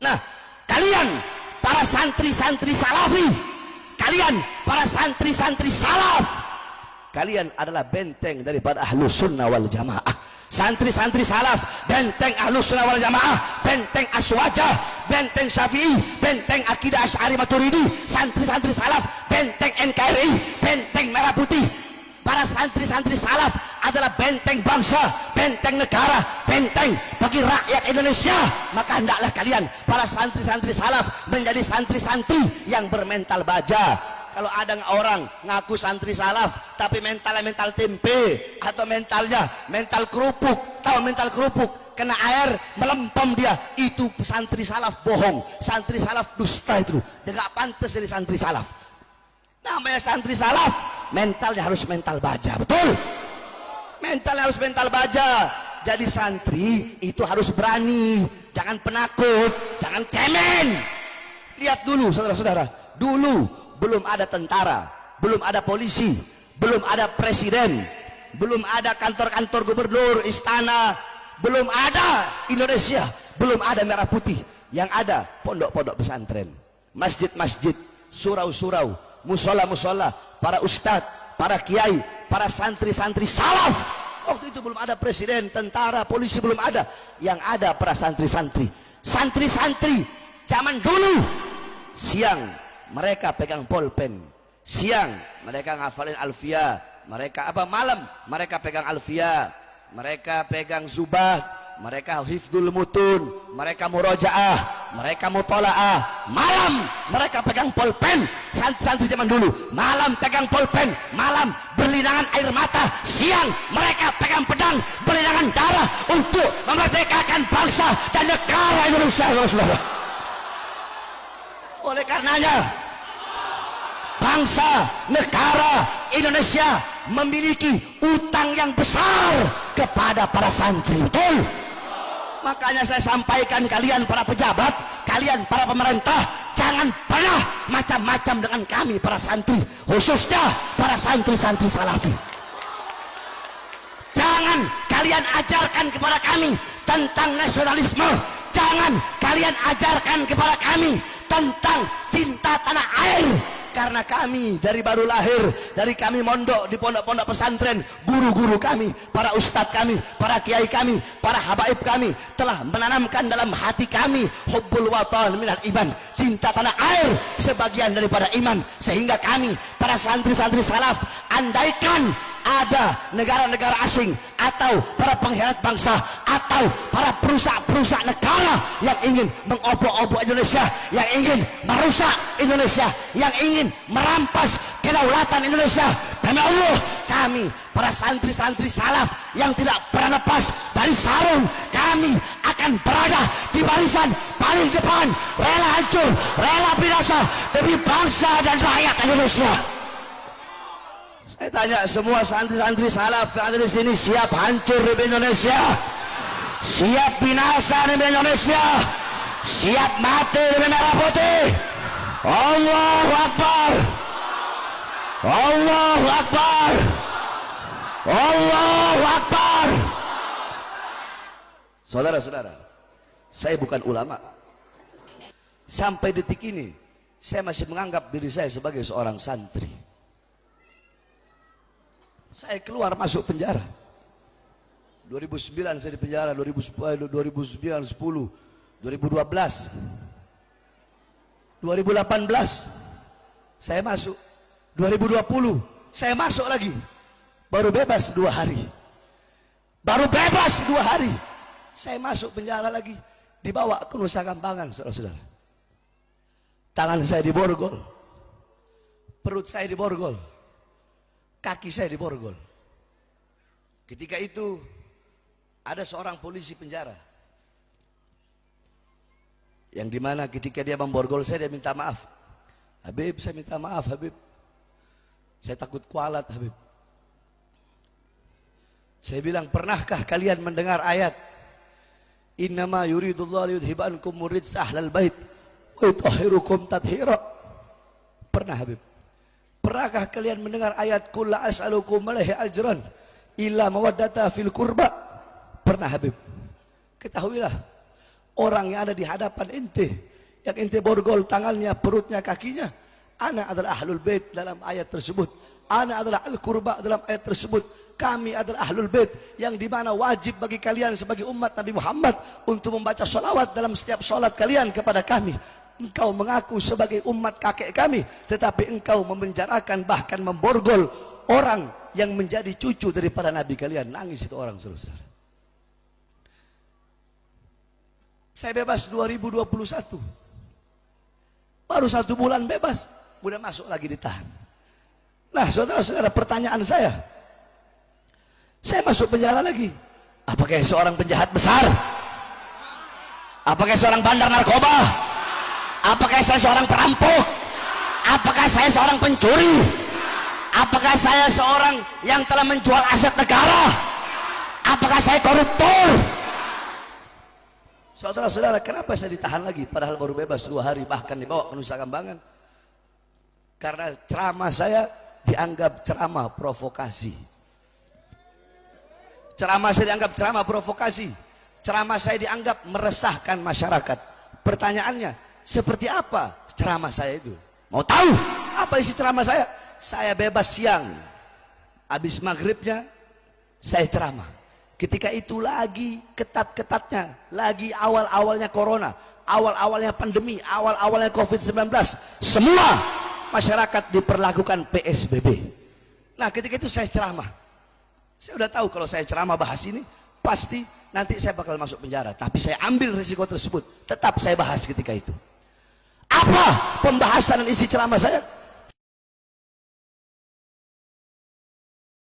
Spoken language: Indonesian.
Nah, kalian para santri-santri salafi, kalian para santri-santri salaf, kalian adalah benteng daripada ahlus sunnah wal jamaah. Santri-santri salaf, benteng ahlus sunnah wal jamaah, benteng aswajah, benteng syafi'i, benteng akidah asy'ari maturidi. Santri-santri salaf, benteng NKRI, benteng merah putih. Para santri-santri salaf adalah benteng bangsa, benteng negara, benteng bagi rakyat Indonesia. Maka hendaklah kalian para santri-santri salaf menjadi santri-santri yang bermental baja. Kalau ada orang ngaku santri salaf tapi mentalnya mental tempe atau mentalnya mental kerupuk, tahu mental kerupuk, kena air melempem dia, itu santri salaf bohong, santri salaf dusta, itu dia gak pantas jadi santri salaf. Namanya santri salaf mentalnya harus mental baja, betul? Mentalnya harus mental baja. Jadi santri itu harus berani, jangan penakut, jangan cemen. Lihat dulu saudara-saudara, dulu belum ada tentara, belum ada polisi, belum ada presiden, belum ada kantor-kantor gubernur, istana, belum ada Indonesia, belum ada merah putih. Yang ada pondok-pondok pesantren, masjid-masjid, surau-surau, musola-musola, para ustadz, para kiai, para santri-santri salaf. Waktu itu belum ada presiden, tentara, polisi, belum ada. Yang ada para santri-santri, santri-santri zaman dulu. Siang mereka pegang pulpen, siang mereka ngafalin alfiyah, mereka apa, malam mereka pegang alfiyah, mereka pegang zubah, mereka hifdzul mutun, mereka murojaah, mereka mutolaah. Malam mereka pegang pulpen. Santri-santri zaman dulu malam pegang pulpen, malam berlinangan air mata. Siang mereka pegang pedang, berlinangan darah untuk memerdekakan bangsa dan negara Indonesia, saudara. Oleh karenanya bangsa negara Indonesia memiliki utang yang besar kepada para santri, betul? Makanya saya sampaikan, kalian para pejabat, kalian para pemerintah, jangan pernah macam-macam dengan kami para santri, khususnya para santri-santri salafi. Jangan kalian ajarkan kepada kami tentang nasionalisme, jangan kalian ajarkan kepada kami tentang cinta tanah air. Karena kami dari baru lahir, dari kami mondok di pondok-pondok pesantren, guru-guru kami, para ustadz kami, para kiai kami, para habaib kami telah menanamkan dalam hati kami hubbul watan minal iman, cinta tanah air sebagian daripada iman. Sehingga kami para santri-santri salaf, andaikan ada negara-negara asing atau para pengkhianat bangsa atau para perusak-perusak negara yang ingin mengobok-obok Indonesia, yang ingin merusak Indonesia, yang ingin merampas kedaulatan Indonesia, demi Allah, kami para santri-santri salaf yang tidak pernah lepas dari sarung, kami akan berada di barisan paling depan, rela hancur, rela binasa demi bangsa dan rakyat Indonesia. Saya tanya semua santri-santri salaf yang ada di sini, siap hancur di Indonesia, siap binasa di Indonesia, siap mati di merah putih? Allahu Akbar, Allahu Akbar, Allahu Akbar. Saudara-saudara, saya bukan ulama. Sampai detik ini saya masih menganggap diri saya sebagai seorang santri. Saya keluar masuk penjara 2009, saya di penjara 2009, 10, 2012, 2018 saya masuk, 2020 saya masuk lagi, baru bebas 2 hari, baru bebas 2 hari saya masuk penjara lagi, dibawa ke Nusa Kambangan, saudara-saudara. Tangan saya diborgol, perut saya diborgol, kaki saya diborgol. Ketika itu ada seorang polisi penjara yang dimana ketika dia memborgol saya, dia minta maaf. Habib, saya minta maaf Habib, saya takut kualat Habib. Saya bilang, pernahkah kalian mendengar ayat innama yuridullahu liyudhibankum ridsa ahlal bait wa yutahhirukum tathira? Pernah Habib? Pernahkah kalian mendengar ayat qul la as'alukum alaihi ajran illa mawaddata fil qurba? Pernah Habib? Ketahuilah orang yang ada di hadapan ente, yang ente borgol tangannya, perutnya, kakinya, ana adalah ahlul bait dalam ayat tersebut. Ana adalah al-qurba dalam ayat tersebut. Kami adalah ahlul bait yang dimana wajib bagi kalian sebagai umat Nabi Muhammad untuk membaca sholawat dalam setiap sholat kalian kepada kami. Engkau mengaku sebagai umat kakek kami, tetapi engkau memenjarakan bahkan memborgol orang yang menjadi cucu daripada Nabi kalian. Nangis itu orang, saudara. Saya bebas 2021. Baru 1 bulan bebas, udah masuk lagi ditahan. Nah, saudara-saudara, pertanyaan saya masuk penjara lagi. Apakah seorang penjahat besar? Apakah seorang bandar narkoba? Apakah saya seorang perampok? Apakah saya seorang pencuri? Apakah saya seorang yang telah menjual aset negara? Apakah saya koruptor? Saudara-saudara, kenapa saya ditahan lagi padahal baru bebas 2 hari, bahkan dibawa ke Nusa Kambangan? Karena ceramah saya dianggap ceramah provokasi. Ceramah saya dianggap ceramah provokasi. Ceramah saya dianggap meresahkan masyarakat. Pertanyaannya, seperti apa ceramah saya itu? Mau tahu apa isi ceramah saya? Saya bebas siang, habis maghribnya saya ceramah. Ketika itu lagi ketat-ketatnya, lagi awal-awalnya corona, awal-awalnya pandemi, awal-awalnya COVID-19, semua masyarakat diperlakukan PSBB. Nah, ketika itu saya ceramah. Saya udah tahu kalau saya ceramah bahas ini, pasti nanti saya bakal masuk penjara. Tapi saya ambil risiko tersebut, tetap saya bahas ketika itu. Apa pembahasan dan isi ceramah saya?